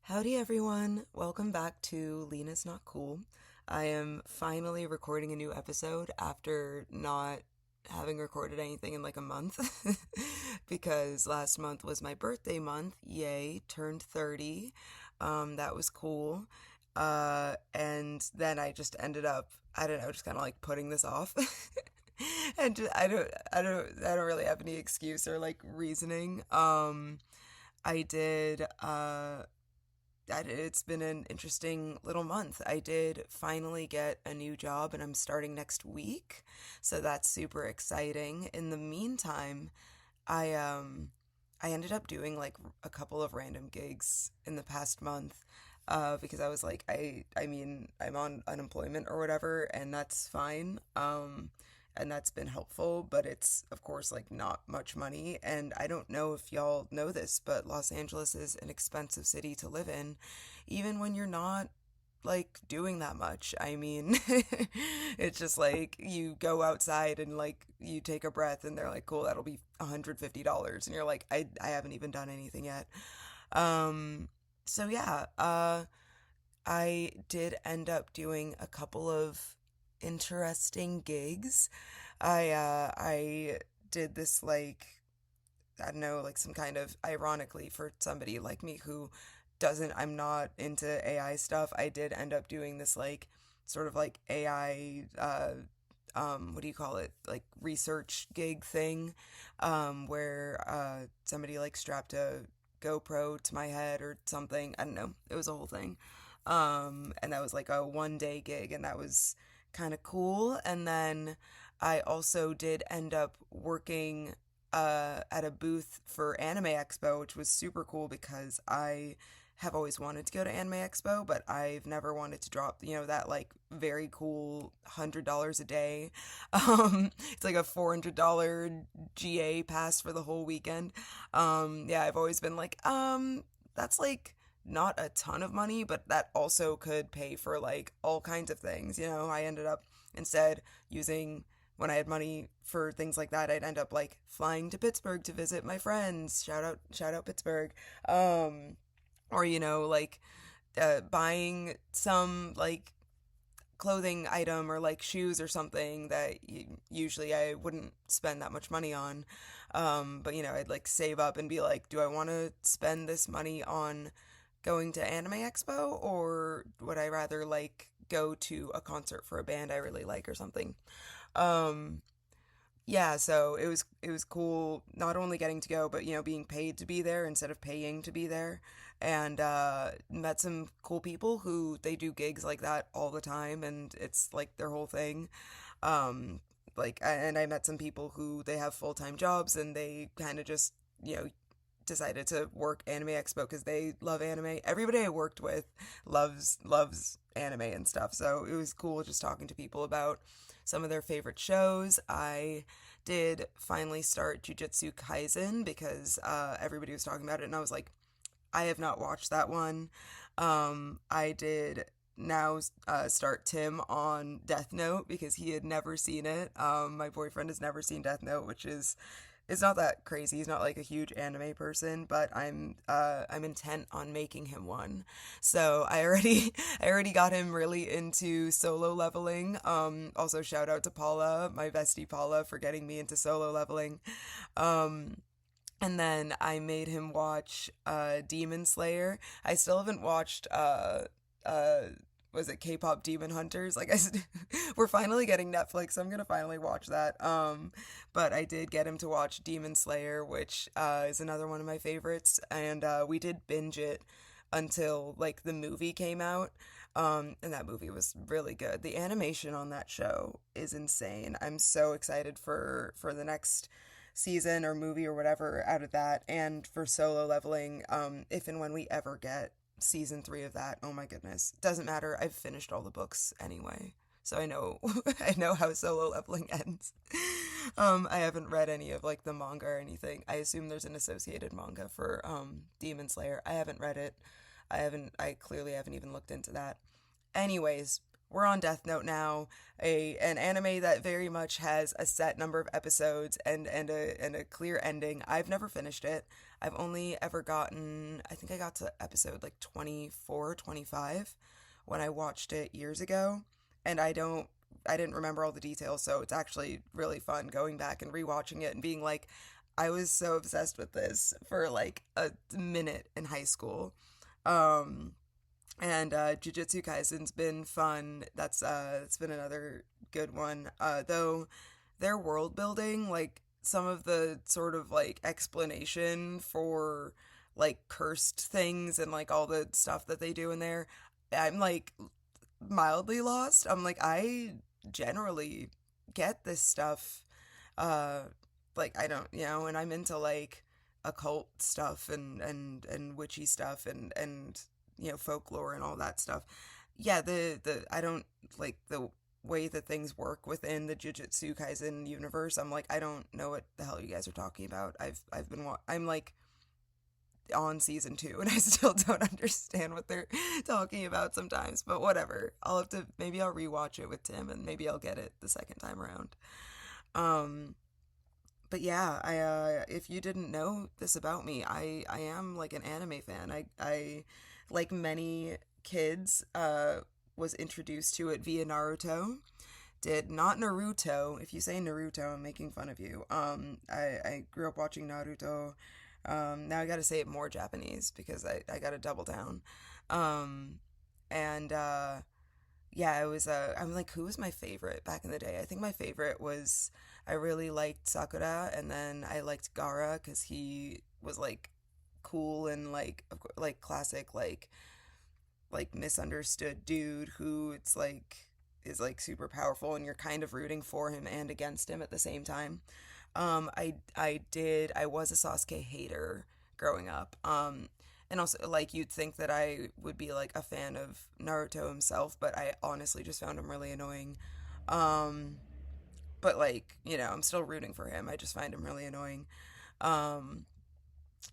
Howdy, everyone. Welcome back to Lena's Not Cool. I am finally recording a new episode after not having recorded anything in like a month because last month was my birthday month. Yay, turned 30. That was cool. And then I just ended up, I don't know, just kind of like putting this off. And I don't really have any excuse or like reasoning. I did, it's been an interesting little month. I did finally get a new job and I'm starting next week. So that's super exciting. In the meantime, I ended up doing like a couple of random gigs in the past month. Because I was like, I mean, I'm on unemployment or whatever, and that's fine. And that's been helpful, but it's of course like not much money. And I don't know if y'all know this, but Los Angeles is an expensive city to live in, even when you're not like doing that much. I mean, it's just like you go outside and like you take a breath and they're like, cool, that'll be $150. And you're like, I haven't even done anything yet. Um, so yeah, I did end up doing a couple of interesting gigs. I did this like I don't know, like some kind of ironically for somebody like me who doesn't I'm not into AI stuff. I did end up doing this like sort of like AI what do you call it? Like research gig thing where somebody like strapped a GoPro to my head or something. I don't know. It was a whole thing. And that was like a 1 day gig, and that was kind of cool. And then I also did end up working at a booth for Anime Expo, which was super cool because I have always wanted to go to Anime Expo, but I've never wanted to drop, that like very cool $100 a day. It's like a $400 GA pass for the whole weekend. Yeah, I've always been like, that's like not a ton of money, but that also could pay for like all kinds of things. I ended up instead using when I had money for things like that, I'd end up like flying to Pittsburgh to visit my friends. Shout out Pittsburgh. Um, or like buying some like clothing item or like shoes or something that usually I wouldn't spend that much money on. But I'd like save up and be like, do I want to spend this money on going to Anime Expo, or would I rather like go to a concert for a band I really like or something? Um, yeah, so it was cool not only getting to go, but being paid to be there instead of paying to be there. And met some cool people who they do gigs like that all the time, and it's like their whole thing. Um, and I met some people who they have full-time jobs and they kind of just, decided to work Anime Expo because they love anime. Everybody I worked with loves anime and stuff. So it was cool just talking to people about some of their favorite shows. I did finally start Jujutsu Kaisen because everybody was talking about it, and I was like, I have not watched that one. I did now start Tim on Death Note because he had never seen it. My boyfriend has never seen Death Note, which is it's not that crazy. He's not like a huge anime person, but I'm intent on making him one. So I already got him really into solo leveling. Also shout out to Paula, my bestie Paula, for getting me into solo leveling. Um, and then I made him watch Demon Slayer. I still haven't watched uh was it K-pop Demon Hunters? We're finally getting Netflix, so I'm gonna finally watch that. But I did get him to watch Demon Slayer, which is another one of my favorites, and we did binge it until like the movie came out. And that movie was really good. The animation on that show is insane. I'm so excited for the next season or movie or whatever out of that, and for solo leveling, if and when we ever get season 3 of that. Oh my goodness, doesn't matter, I've finished all the books anyway, so I know I know how solo leveling ends. I haven't read any of like the manga or anything. I assume there's an associated manga for Demon Slayer. I haven't read it. I clearly haven't even looked into that. Anyways, we're on Death Note now, an anime that very much has a set number of episodes and a clear ending. I've never finished it. I've only ever gotten, I think I got to episode like 24, 25 when I watched it years ago, and I didn't remember all the details, so it's actually really fun going back and rewatching it and being like, I was so obsessed with this for like a minute in high school. Um, and Jujutsu Kaisen's been fun. It's been another good one. Though their world building, like some of the sort of like explanation for like cursed things and like all the stuff that they do in there, I'm like mildly lost. I'm like, I generally get this stuff. Uh, like I don't, and I'm into like occult stuff and witchy stuff and folklore and all that stuff. Yeah, the I don't like the way that things work within the Jujutsu Kaisen universe. I'm like, I don't know what the hell you guys are talking about. I'm like on season 2 and I still don't understand what they're talking about sometimes, but whatever. Maybe I'll rewatch it with Tim and maybe I'll get it the second time around. Um but yeah, I if you didn't know this about me, I am like an anime fan. I like many kids was introduced to it via Naruto. Did not Naruto. If you say Naruto, I'm making fun of you. I grew up watching Naruto. Now I got to say it more Japanese because I got to double down. Um, and yeah, it was I'm like, who was my favorite back in the day? I think my favorite was, I really liked Sakura, and then I liked Gara because he was like cool and like like classic like misunderstood dude who it's like is like super powerful and you're kind of rooting for him and against him at the same time. I was a Sasuke hater growing up. And also like you'd think that I would be like a fan of Naruto himself, but I honestly just found him really annoying. Um, but like, I'm still rooting for him. I just find him really annoying. Um,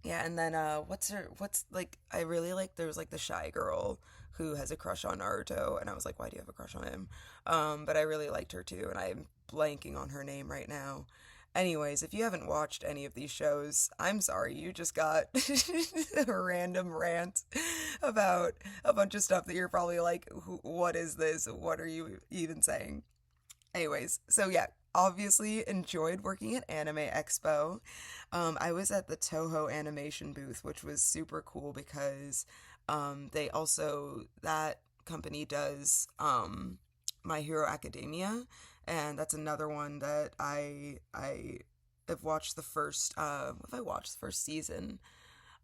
yeah, and then what's like I really like there was like the shy girl who has a crush on Naruto and I was like, why do you have a crush on him? But I really liked her too and I'm blanking on her name right now. Anyways, if you haven't watched any of these shows, I'm sorry, you just got a random rant about a bunch of stuff that you're probably like, what is this? What are you even saying? Anyways, so yeah, obviously enjoyed working at Anime Expo. I was at the Toho animation booth, which was super cool because they also, that company does My Hero Academia, and that's another one that I have watched the first have I watched the first season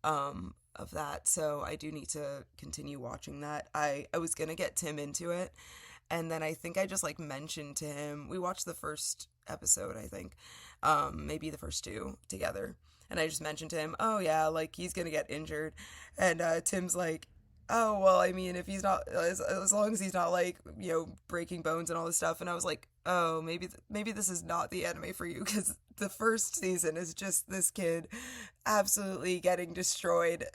of that, so I do need to continue watching that. I was gonna get Tim into it, and then I think I just like mentioned to him, we watched the first episode, I think, maybe the first two together. And I just mentioned to him, oh yeah, like he's gonna get injured. And Tim's like, oh, well, I mean, if he's not, as long as he's not like, breaking bones and all this stuff. And I was like, oh, maybe this is not the anime for you because the first season is just this kid absolutely getting destroyed,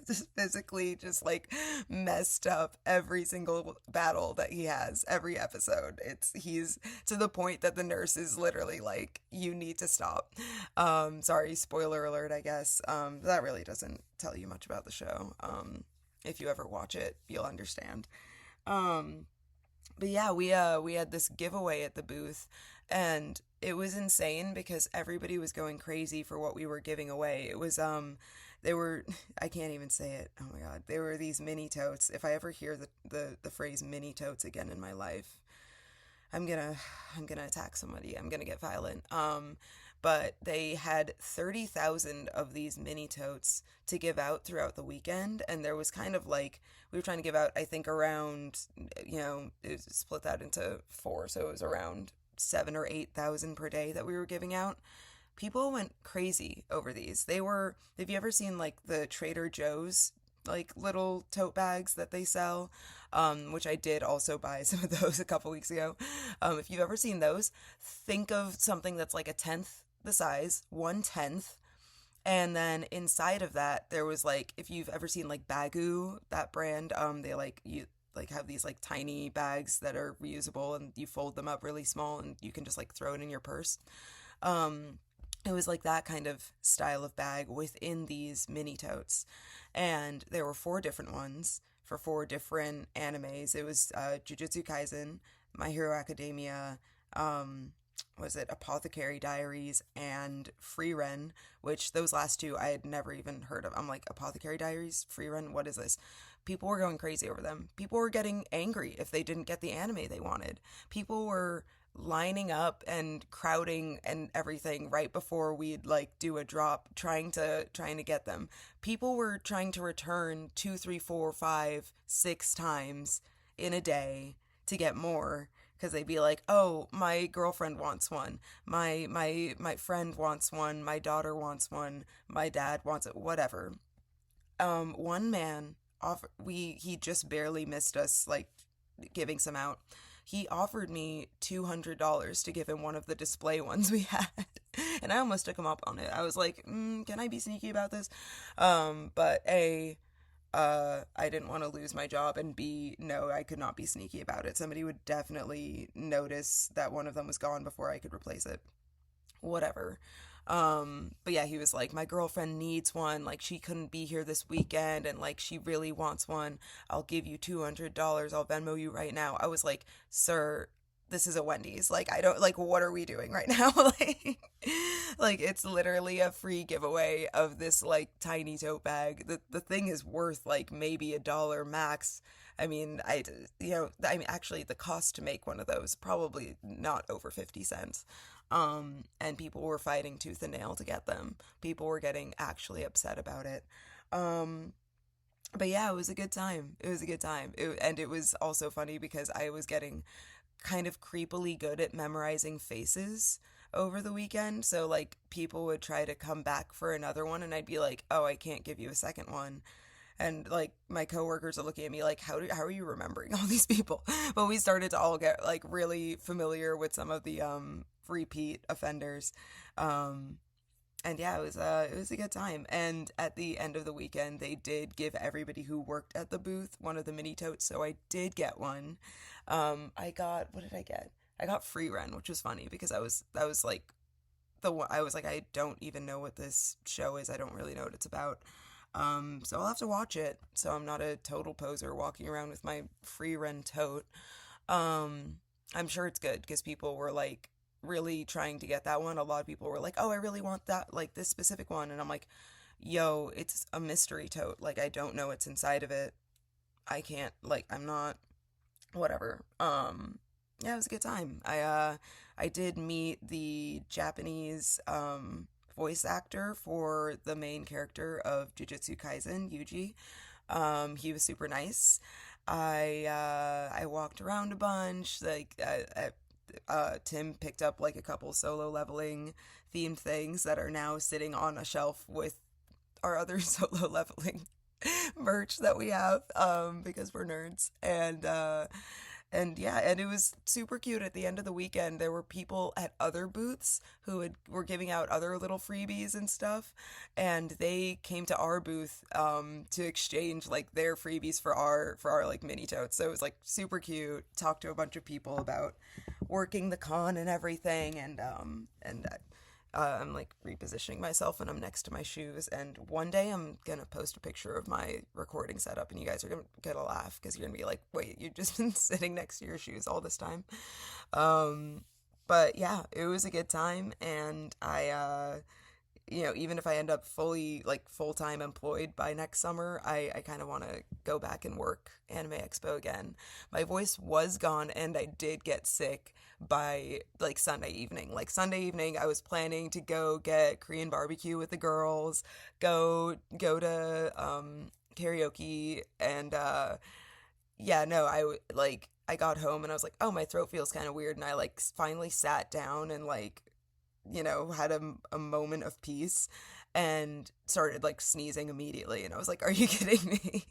just physically just like messed up every single battle that he has, every episode. He's to the point that the nurse is literally like, you need to stop. Sorry, spoiler alert, I guess. That really doesn't tell you much about the show. If you ever watch it, you'll understand. Um, but yeah, we had this giveaway at the booth, and it was insane because everybody was going crazy for what we were giving away. It was they were I can't even say it. Oh my god, they were these mini totes. If I ever hear the phrase mini totes again in my life, I'm gonna I'm gonna attack somebody. I'm gonna get violent. But they had 30,000 of these mini totes to give out throughout the weekend, and there was kind of like we were trying to give out, I think around, it was split that into four, so it was around 7 or 8 thousand per day that we were giving out. People went crazy over these. Have you ever seen like the Trader Joe's like little tote bags that they sell? Which I did also buy some of those a couple weeks ago. If you've ever seen those, think of something that's like a tenth the size, 1/10, and then inside of that there was like, if you've ever seen like Baggu, that brand, they like you like have these like tiny bags that are reusable and you fold them up really small and you can just like throw it in your purse. Um, It was like that kind of style of bag within these mini totes. And there were four different ones for four different animes. It was Jujutsu Kaisen, My Hero Academia, um, was it Apothecary Diaries, and Free Ren, which those last two I had never even heard of. I'm like, Apothecary Diaries, Free Ren, what is this? People were going crazy over them. People were getting angry if they didn't get the anime they wanted. People were lining up and crowding and everything right before we'd like do a drop, trying to get them. People were trying to return two, three, four, five, six times in a day to get more, because they'd be like, "Oh, my girlfriend wants one. My friend wants one. My daughter wants one. My dad wants it. Whatever." One man he just barely missed us like giving some out. He offered me $200 to give him one of the display ones we had. And I almost took him up on it. I was like, can I be sneaky about this? But A, I didn't want to lose my job, and B, no, I could not be sneaky about it. Somebody would definitely notice that one of them was gone before I could replace it. Whatever. But yeah, he was like, my girlfriend needs one. Like, she couldn't be here this weekend, and like, she really wants one. I'll give you $200. I'll Venmo you right now. I was like, sir, this is a Wendy's. Like, I don't, like, what are we doing right now? Like, it's literally a free giveaway of this, like, tiny tote bag. The thing is worth, like, maybe $1 max. I mean, I mean, actually, the cost to make one of those, probably not over 50 cents. And people were fighting tooth and nail to get them. People were getting actually upset about it. Um, but yeah, it was a good time. It was a good time. And it was also funny because I was getting kind of creepily good at memorizing faces over the weekend. So, like, people would try to come back for another one, and I'd be like, oh, I can't give you a second one. And like my coworkers are looking at me like, how are you remembering all these people? But we started to all get like really familiar with some of the repeat offenders. Um, and yeah, it was a good time. And at the end of the weekend, they did give everybody who worked at the booth one of the mini totes, so I did get one. I got, what did I get? I got Free Run, which was funny because I was like the one, I was like, I don't even know what this show is. I don't really know what it's about. So I'll have to watch it, so I'm not a total poser walking around with my Free Run tote. Um, I'm sure it's good because people were like really trying to get that one. A lot of people were like, "Oh, I really want that, like this specific one," and I'm like, "Yo, it's a mystery tote. Like, I don't know what's inside of it. I can't, like, I'm not, whatever." Yeah, it was a good time. I did meet the Japanese voice actor for the main character of Jujutsu Kaisen, Yuji. He was super nice. I walked around a bunch. Tim picked up like a couple solo leveling themed things that are now sitting on a shelf with our other solo leveling merch that we have, because we're nerds. And yeah, and it was super cute. At the end of the weekend, there were people at other booths were giving out other little freebies and stuff, and they came to our booth to exchange like their freebies for our like mini totes. So it was like super cute. Talked to a bunch of people about working the con and everything, and I'm like repositioning myself and I'm next to my shoes. And one day I'm gonna post a picture of my recording setup, and you guys are gonna laugh because you're gonna be like, wait, you've just been sitting next to your shoes all this time. Um, but yeah, it was a good time, and even if I end up fully, like, full time employed by next summer, I kind of want to go back and work Anime Expo again. My voice was gone, and I did get sick by like Sunday evening. Like, Sunday evening, I was planning to go get Korean barbecue with the girls, go to karaoke, and yeah, no, I got home and I was like, oh, my throat feels kind of weird, and I like finally sat down and like had a moment of peace and started like sneezing immediately. And I was like, are you kidding me?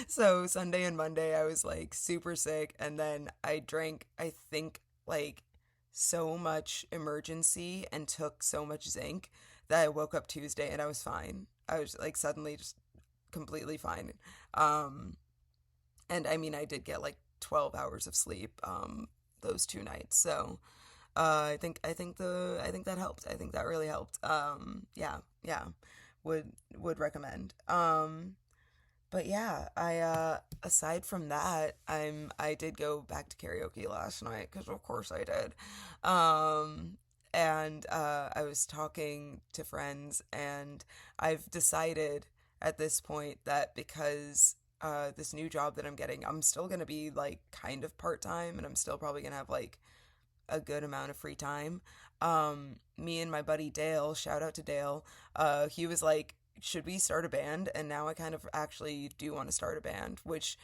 So Sunday and Monday, I was like super sick. And then I drank, I think, like so much emergency and took so much zinc that I woke up Tuesday and I was fine. I was like suddenly just completely fine. Um, and I mean, I did get like 12 hours of sleep those 2 nights. So I think that helped. I think that really helped. Yeah, yeah, would would recommend. But yeah, I aside from that, I did go back to karaoke last night because of course I did. Um, and I was talking to friends, and I've decided at this point that because this new job that I'm getting, I'm still gonna be like kind of part time, and I'm still probably gonna have like a good amount of free time. Me and my buddy Dale, shout out to Dale, he was like, should we start a band? And now I kind of actually do want to start a band, which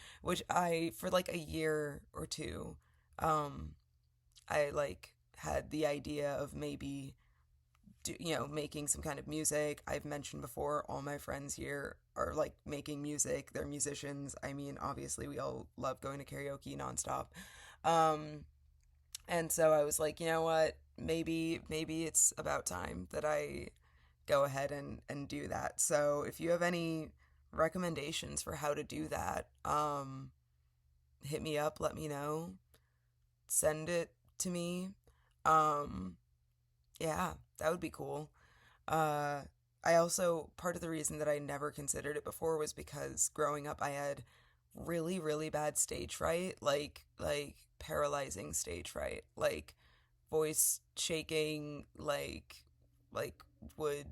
I for like a year or two, um, I like had the idea of maybe making some kind of music. I've mentioned before, all my friends here are like making music. They're musicians. I mean, obviously, we all love going to karaoke nonstop. Um, and so I was like, you know what? Maybe it's about time that I go ahead and do that. So if you have any recommendations for how to do that, hit me up, let me know, send it to me. Um, yeah, that would be cool. Uh, I also, part of the reason that I never considered it before was because growing up I had really, really bad stage fright, like paralyzing stage fright, like voice shaking, like would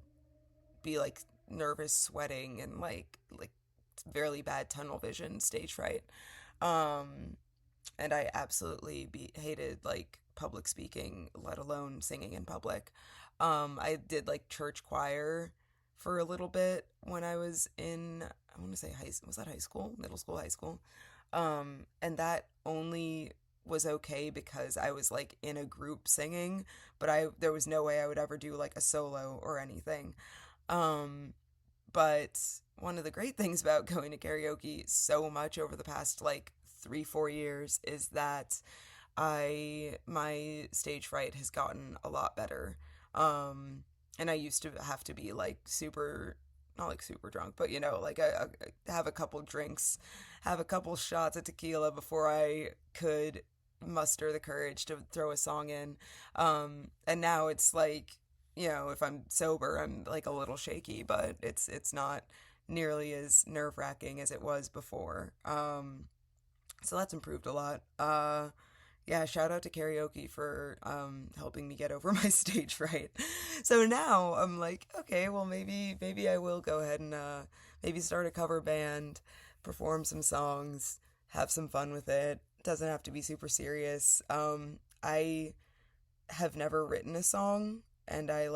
be like nervous sweating and like really bad tunnel vision stage fright. Um, and I absolutely hated like public speaking, let alone singing in public. I did like church choir for a little bit when I was in, I want to say was that high school, middle school, high school, and that only was okay because I was like in a group singing, but I there was no way I would ever do like a solo or anything. Um, but one of the great things about going to karaoke so much over the past like 3 4 years is that I my stage fright has gotten a lot better. And I used to have to be like super, not like super drunk, but like have a couple drinks, have a couple shots of tequila before I could muster the courage to throw a song in. And now it's like, if I'm sober, I'm like a little shaky, but it's not nearly as nerve-wracking as it was before. So that's improved a lot. Yeah, shout out to karaoke for helping me get over my stage fright. So now I'm like, okay, well maybe I will go ahead and maybe start a cover band, perform some songs, have some fun with it. Doesn't have to be super serious. I have never written a song, and I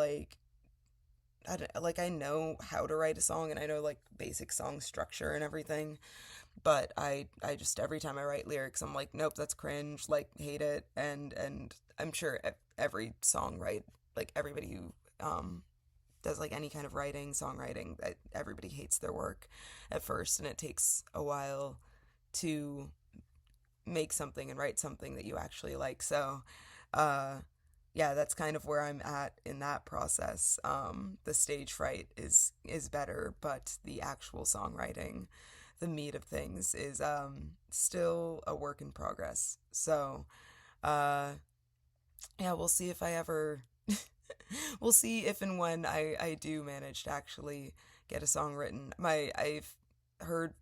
know how to write a song, and I know like basic song structure and everything, but I just every time I write lyrics I'm like, nope, that's cringe, like hate it. And I'm sure every songwriter, like everybody who does like any kind of writing, songwriting, that everybody hates their work at first, and it takes a while to make something and write something that you actually like. So uh yeah, that's kind of where I'm at in that process. The stage fright is better, but the actual songwriting, the meat of things, is still a work in progress. So uh yeah, we'll see if I ever we'll see if and when I do manage to actually get a song written. I've heard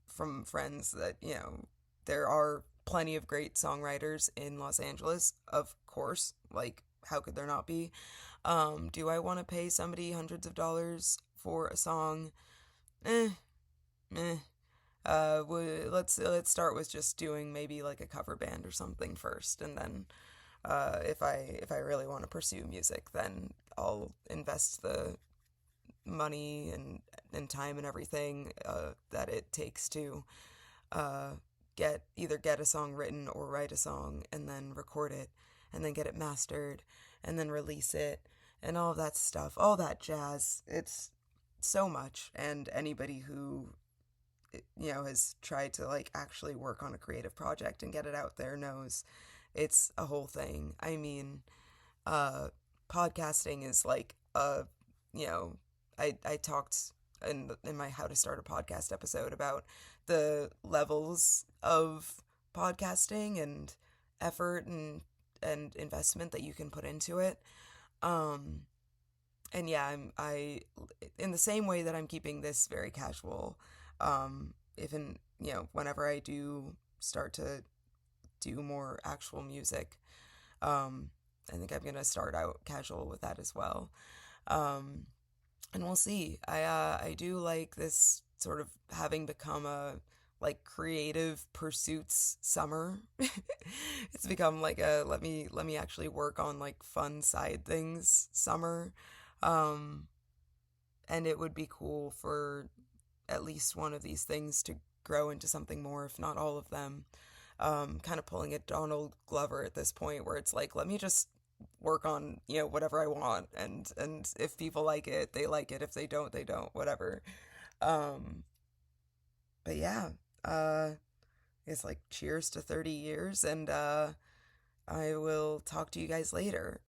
from friends that there are plenty of great songwriters in Los Angeles, of course. Like, how could there not be? Do I want to pay somebody hundreds of dollars for a song? Eh, meh. Let's start with just doing maybe like a cover band or something first, and then if I really want to pursue music, then I'll invest the money and time and everything that it takes to uh, get a song written or write a song and then record it and then get it mastered and then release it and all of that stuff, all that jazz. It's so much, and anybody who has tried to like actually work on a creative project and get it out there knows it's a whole thing. I mean, uh podcasting is like you know I talked in my how to start a podcast episode about the levels of podcasting and effort and and investment that you can put into it. Um, and yeah, I in the same way that I'm keeping this very casual, if in whenever I do start to do more actual music, um, I think I'm gonna start out casual with that as well. Um, and we'll see. I do like this sort of having become a like creative pursuits summer. It's become like a let me actually work on like fun side things summer. Um, and it would be cool for at least one of these things to grow into something more, if not all of them. Kind of pulling a Donald Glover at this point, where it's like, let me just work on whatever I want, and if people like it, they like it. If they don't, they don't. Whatever. Um, but yeah, it's like cheers to 30 years, and I will talk to you guys later.